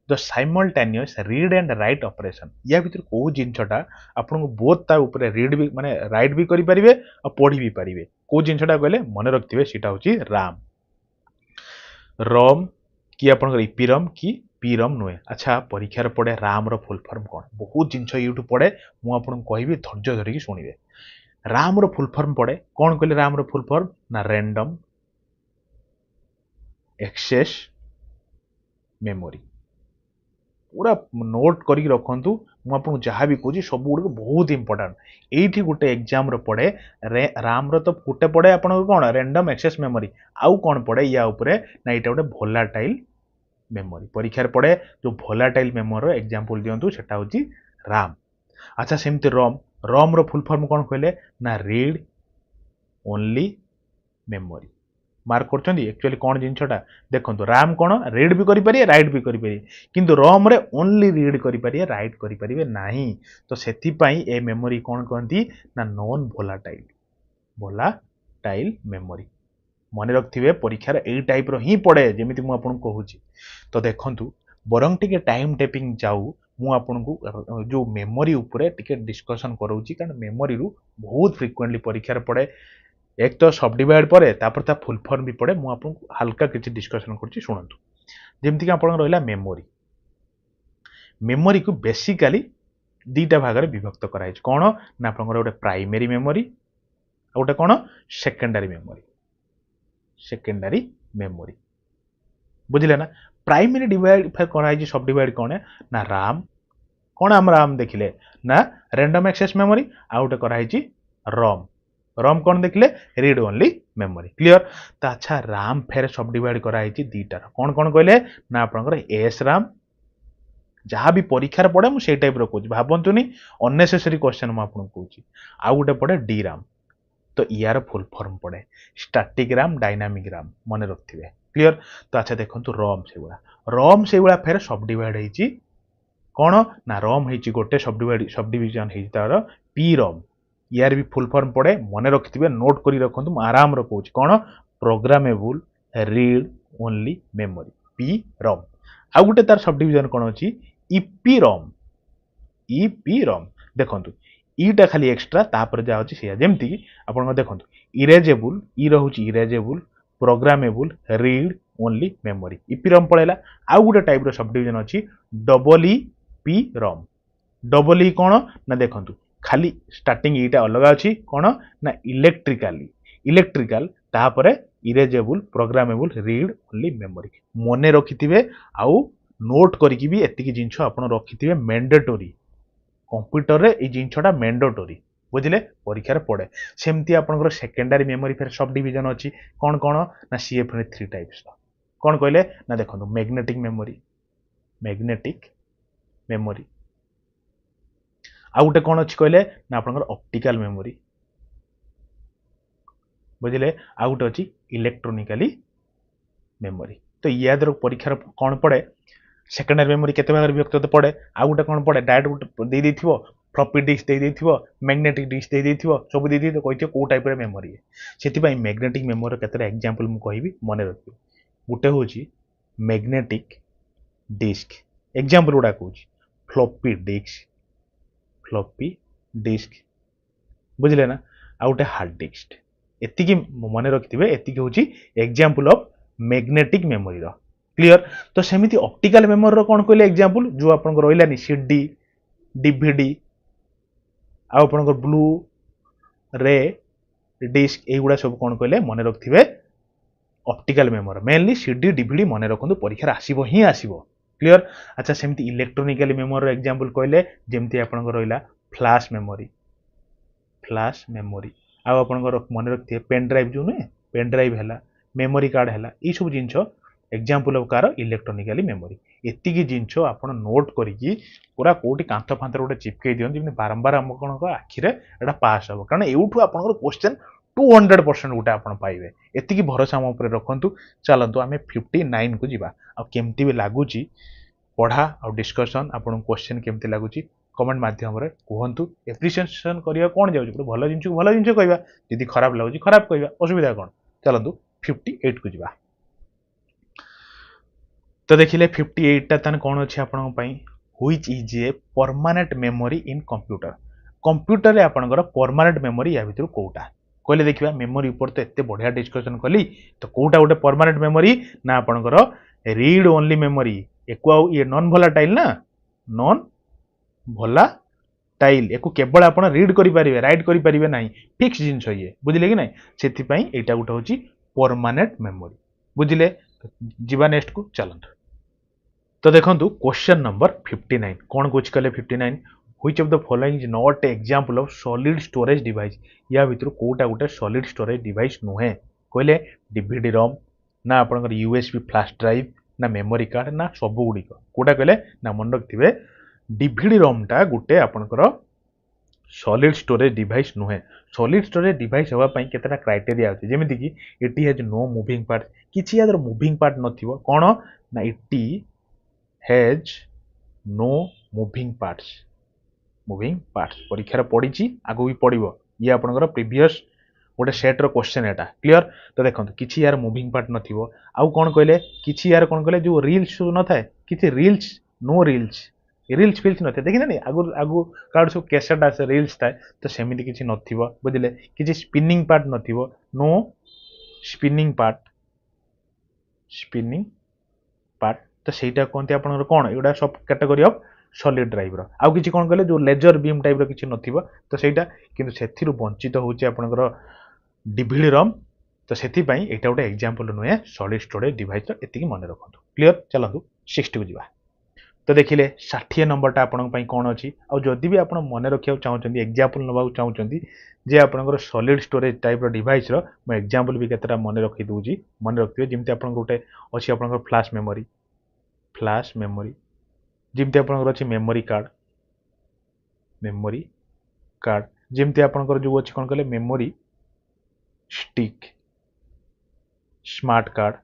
the simultaneous read and write operation या भीतर को जिनछटा आपन बोथ ता ऊपर रीड भी माने राइट भी करि परिबे और पढ़ी भी परिबे को जिनछटा कहले मन रखथिबे सेटा होची राम रम कि आपन इपिरम कि पीरम नुहे अच्छा परीक्षार पड़े राम रो फुल फॉर्म कौन बहुत जिनछ यूट्यूब पड़े मु आपन कहबी धैर्य धरिकी शुणिबे राम रो फुल फॉर्म पड़े कौन कहले राम रो फुल फॉर्म ना रैंडम एक्सेस मेमोरी पूरा नोट करके रखु मुझे जहाँ भी कहूँ सब गुड़ बहुत इंपोर्टाट ये गोटे एग्जाम पड़े राम तो गोटे पड़े आप कौन रैंडम एक्सेस मेमोरी आउ कौन पड़े या उपरे ना ये गोटे भोलाटाइल मेमोरी परीक्षार पड़े जो भोलाटाइल मेमोरी एग्जांपल दिंतु सेटा होची राम अच्छा सेमती रम रम रो फुल फॉर्म कौन कहले ना रीड ओनली मेमोरी मार्क कर एक्चुअली कौन जिनछटा देखो राम कौन रीड भी करें राइट भी करें किंतु रम रे ओनली रीड करें राइट करें नहीं तो से ए मेमोरी कौन कहती ना नॉन भोलाटाइल भोलाटाइल मेमोरी मन रखिए परीक्षार यही टाइप री पड़े जमी मुझे कहूँ तो देखु बरंग टिके टाइम टेपिंग जाऊ मुझे जो मेमोरी उपरे टिके डिस्कसन करोची कारण मेमोरी रु बहुत फ्रिक्वेंटली परीक्षार पड़े एक तो सब डिवाइड पड़े तापर ता फुल फॉर्म भी पड़े मुझे हल्का किसी डिस्कसन कर शुणु जमती कि आप रहा मेमोरी मेमोरी को बेसिकाली दीटा भाग में विभक्त कराई कौन ना आप गोटे प्राइमरी मेमोरी गोटे कौन सेकेंडरी मेमोरी बुझिले ना प्राइमरी डिवाइड कराई सब डिवाइड कौन है ना राम कौन आम राम देखिले ना रैंडम एक्सेस मेमोरी आ गोटे कराई रम रम कौन देखिले रीड ओनली मेमोरी क्लियर तो अच्छा राम फेर सब डिवाइड कराई दीटार कौन कौन कहले ना आप एस राम जहाँ भी परीक्षार पड़े मुझे टाइप कहूँ भावतुनि अननेसेसरी क्वेश्चन मुझे कहूँ आउ गोटे पड़े डी राम तो यार फुल फॉर्म पड़े स्टैटिक राम डायनामिक राम मन रखिए क्लियर तो अच्छा देखो रम से फेर सब डिवाइड होती कौन ना रम हो गोटे सब डिविजन तार पी रम यार भी फुल फॉर्म पड़े मन रखिए नोट कर रखु आराम कहूँ कौन programmable read only memory P ROM आउ गोटे तार सब डिविजन कौन अच्छी इपीरम देखो ईटा खाली एक्सट्रा तापर जा अच्छी जमती आप देखो इरेजेबल ई रोचे erasable programmable read only memory EPROM पड़ेगा आउ गोटे टाइप सब डिविजन अच्छी double E P ROM double E कौन ना देखो खाली स्टार्टिंग ईटा अलग अच्छी कौन ना इलेक्ट्रिकल तापर erasable programmable read only memory मन रखिथे आउ नोट करके भी एतिकी जिनछ आप रखिथे मैंडेटोरी कंप्यूटर रे जिनछटा मैंडेटोरी बुझिले परीक्षार पड़े सेमती आपनकर सेकेंडरी मेमोरी फिर सब डिविजन अच्छी कौन कौन ना सी पुणी 3 टाइप्स कौन कहले ना देखो मैग्नेटिक मेमोरी आ गोटे कौन अच्छी कहले ना आपनकर ऑप्टिकल मेमोरी बुझिले आ गोटे अच्छी इलेक्ट्रोनिकली मेमोरी तो याद परीक्षार कौन पड़े सेकेंडरी मेमोरी केते भाग विभक्त पड़े आ गोटे कौन पड़े डायरेक्ट दे देथिबो फ्लॉपी डिस्क दे देथिबो मैग्नेटिक डिस्क दे देथिबो सब दे देथिबो कहिथिबो को टाइप रे मेमोरी सेति पई मैग्नेटिक मेमोरी केते एग्जांपल मु कहिबी मने रखिबो गोटे होची मैग्नेटिक डिस्क एग्जांपल गुडा कहूची फ्लॉपी डिस्क बुझिले ना आ गोटे हार्ड डिस्क एतिकी मने रखिथिबे एतिकी होची एग्जांपल ऑफ मैग्नेटिक मेमोरी रो क्लियर तो सेमिति ऑप्टिकल मेमोरी रो कौन कहले एग्जांपल जो आपन को रोइलानी सीडी डीवीडी आ आपन को ब्लू रे डिस्क एगुड़ा सब कौन कहले मन रखिथे optical memory mainly CD DVD मन रखु परीक्षा आसीबो ही आसीबो क्लियर अच्छा सेमती इलेक्ट्रोनिकल मेमोरी एग्जांपल कहले जेमती आपन को रोइला फ्लैश मेमोरी आ आपन को मन रखिथे पेन ड्राइव जो नुहे पेन ड्राइव हैला मेमोरी कार्ड हैला ई सब जिंस एग्जांपल ऑफ कार इलेक्ट्रोनिकली मेमोरी एतिकी जिंस आपन नोट करिकी पूरा कोटी कांथ फांथर गोटे चिपकई दियन जेमि बारंबार हम कोन आखिरे एटा पास हो कारण एउठु आपन क्वेश्चन 200% गोटे आपन पाइबे एतिकी भरोसा हम ऊपर रखंतु चलंतु आमे 59 को जिबा आ केमती भी लागुची पढ़ा और डिस्कशन आपन क्वेश्चन केमती लागुची कमेंट माध्यम रे कहंतु एप्रिसिएशन करिया कोन जाउची भलो जिंस कहबा यदि खराब लागुची खराब कहबा असुविधा कोन चलंतु 58 को जिबा तो देखिले 58 टा तान कौन अच्छे आपन पई which is a permanent memory in computer computer रे आपनकर परमानेंट मेमोरी या भितर कोउटा कहले देखिबा मेमोरी ऊपर तो एते बढ़िया डिस्कशन कली तो कोउटा गोटे परमानेंट मेमोरी ना आपनकर रीड ओनली मेमोरी एको ये नॉन वोलाटाइल ना नॉन वोलाटाइल एको केवल आपण रीड करि परिबे राइट करि परिबे नाही फिक्स जिंस ये बुझिले कि नाही सेति पई एटा गोटे होची परमानेंट मेमोरी बुझिले जीवा नेक्स्ट को चलंत तो देखंतु क्वेश्चन नंबर 59 कौन कुछ कले 59 which of the following is not example of solid storage device या भितर कोटा गोटे सॉलिड स्टोरेज डिवाइस नुहे कहले डीवीडी रोम ना आपनकर यूएसबी फ्लैश ड्राइव ना मेमोरी कार्ड ना सब गुडी कोटा कहले ना मन रखथिबे डीवीडी रोम टा गोटे आपनकर सॉलिड स्टोरेज डिवाइस नुहे सॉलिड स्टोरेज डिवाइस होवा पई केतरा क्राइटेरिया अछि जेमिति कि it has no moving part किछि यादर मूविंग पार्ट नथिबो कोन ना it has no moving parts परीक्षा पड़ी आगु भी पड़ो ये आपनकर प्रीवियस गोटे सेट रो क्वेश्चन एटा क्लियर तो देखंतु किछि यार मूविंग पार्ट नथिबो आउ कोन कहले किछि यार कोन कहले जो रील्स न थाए किछि रील्स नो रील्स फिल्स नथे देखिना नहीं आगु आगु कार्ड सब कैसेट आसे रील्स थाए तो सेमिति किछि नथिबो बुझिले किछि स्पिनिंग पार्ट नथिबो नो स्पिनिंग पार्ट तो सेटा कोनते आपनकर कोन एडा सब कैटेगरी ऑफ सॉलिड ड्राइव रो आउ किछि कोन कहले जो लेजर बीम टाइप रो किछि नथिबो तो सेटा किंतु सेथिरु वंचित होउची आपनकर डीवीडी रोम तो सेति पई एटा गोटे एग्जांपल नुए सॉलिड स्टोरेज डिवाइस रो एतिकी मन रखंतु क्लियर चलंतु 60 को जिबा तो देखिले 60 नंबर टा आपन पई कोन अछि आ जदि भी आपन मन रखिया चाहउचंदी एग्जांपल नबा चाहउचंदी जे आपनकर सॉलिड स्टोरेज टाइप रो डिवाइस रो म एग्जांपल भी केतरा मन रखि दूजी मन रखियो जेमति आपन गोटे अछि आपनकर फ्लैश मेमोरी जेमति आपनकर अछि मेमोरी कार्ड जेमति आपनकर जो अछि कोन कहले मेमोरी स्टिक स्मार्ट कार्ड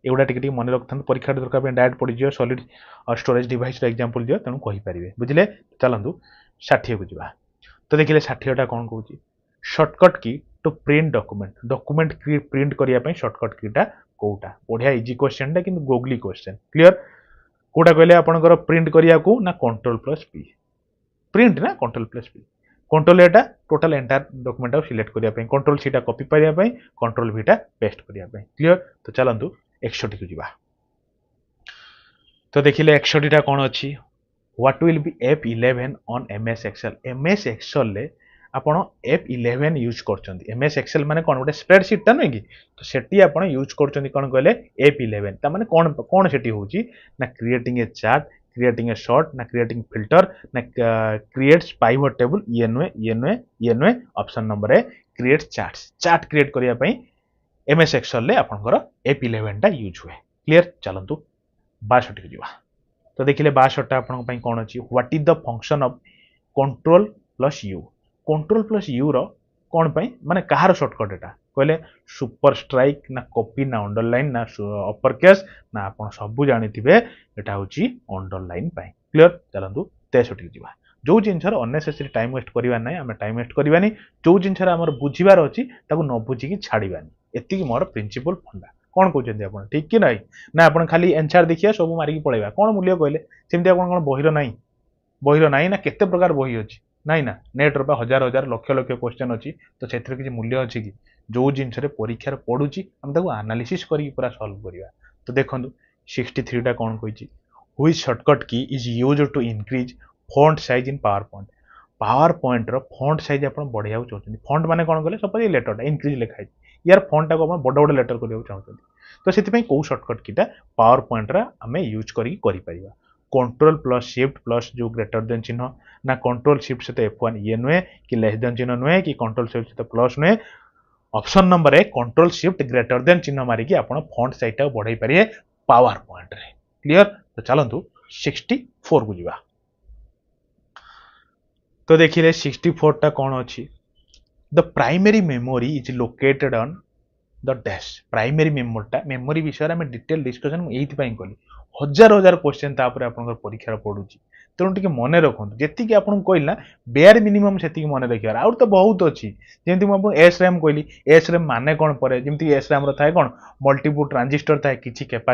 एवडा टिके मन रखथन परीक्षा दरकार पे डायरेक्ट पड़ी जियो सॉलिड स्टोरेज डिवाइस रो एग्जांपल दियो तनु कहि परिबे बुझिले चलंतु 60 को जिबा तो देखिले 60 टा कोन कहूची शॉर्टकट की टू प्रिंट डॉक्यूमेंट प्रिंट करिया पई शॉर्टकट कीटा कोटा बढ़िया इजी क्वेश्चन टा किंतु गोगली क्वेश्चन क्लियर कोटा कहले आपनकर प्रिंट करिया को ना कंट्रोल प्लस पी प्रिंट ना कंट्रोल प्लस पी कंट्रोल एटा टोटल एंटायर डॉक्यूमेंट सिलेक्ट करिया पई कंट्रोल सीटा कॉपी करिया पई कंट्रोल वीटा पेस्ट करिया पई क्लियर तो चलंतु 61 को जिबा तो देखिले 61 टा कोन अछि what will be F11 on MS excel ले आपण F11 यूज करचंदी MS एक्सेल माने कोन गोटे स्प्रेडशीट ता नै कि तो सेटी आपण यूज करचंदी कोन कहले F11 ता माने कोन कोन सेटी होची ना creating a chart creating a short ना क्रिएटिंग फिल्टर ना क्रिएट्स पाइवट टेबल ये ऑप्शन नंबर है क्रिएट चार्ट क्रिएट करिया पई MS एक्सेल ले आपनकर F11 टा यूज हुए क्लियर चलंतु 62 को जिबा तो देखिले 62 टा आपन पई कोन अछि what is the function of control plus U रो कोन पई माने कहार शॉर्टकट एटा कहले सुपर स्ट्राइक ना कॉपी ना अंडरलाइन ना अपर केस ना आपन सब जानिथिबे एटा होची अंडरलाइन पई क्लियर चलंतु 63 को जिबा जो जिनसर अननेसेसरी टाइम वेस्ट करिवा नै हम टाइम वेस्ट करिवानी जो जिनसर हमर बुझिबार अछि ताको न बुझी कि छाड़ीबानी एति कि मोर प्रिंसिपल फंडा कोन कहउछन्ती आपन ठीक कि नै ना आपन खाली आंसर देखिया सब मारी कि पळेबा कोन मूल्य कहले सेमति आपन कोन बहिरो नै ना केते प्रकार बही अछि नै ना नेट रो हजार लक्ष क्वेश्चन अछि तो सेथरे कि मूल्य अछि कि जो जिनस रे परीक्षा रे पडुची हम ताको एनालिसिस करी पूरा सॉल्व करिवा तो देखंतु 63 टा कोन कहिची which shortcut key is used to increase font size in PowerPoint रो फॉन्ट साइज अपन बढ़िया चाहते फॉन्ट माने कोन कहले सपोज लेटर इंक्रीज लिखाई यार फॉन्ट टा को अपन बड़ बड़ लेटर करिया चाहते तो सेति पई को शॉर्टकट कीटा पावर पॉइंट रा हमें यूज करी परिबा कंट्रोल प्लस शिफ्ट प्लस जो ग्रेटर देन चिन्ह ना कंट्रोल शिफ्ट से F1 ये नुए कि लेस देन चिन्ह नुए कि कंट्रोल शिफ्ट से प्लस नुए ऑप्शन नंबर है कंट्रोल शिफ्ट ग्रेटर देन चिन्ह मारी कि आपण फॉन्ट साइज टा बढ़ाई परिए पावर पॉइंट रे क्लियर तो चलंतु 64 को जिबा तो देखिले 64 टा कोन अछि the primary memory is located on the dash primary memory विषय में डिटेल डिस्कशन एथि पई कली हजार क्वेश्चन तापर आपन परीक्षा पडुची तेणु टिके मन रखु जी कि आपको कहली ना बेयर मिनिमम से मन रखार आउट तो बहुत अच्छी जमी मुझे एस रैम कहली एस रैम माने कौन पर जमी एस रैम थाए कौन मल्टीपुल ट्रांजिस्टर थाए किसी कैपेसिटी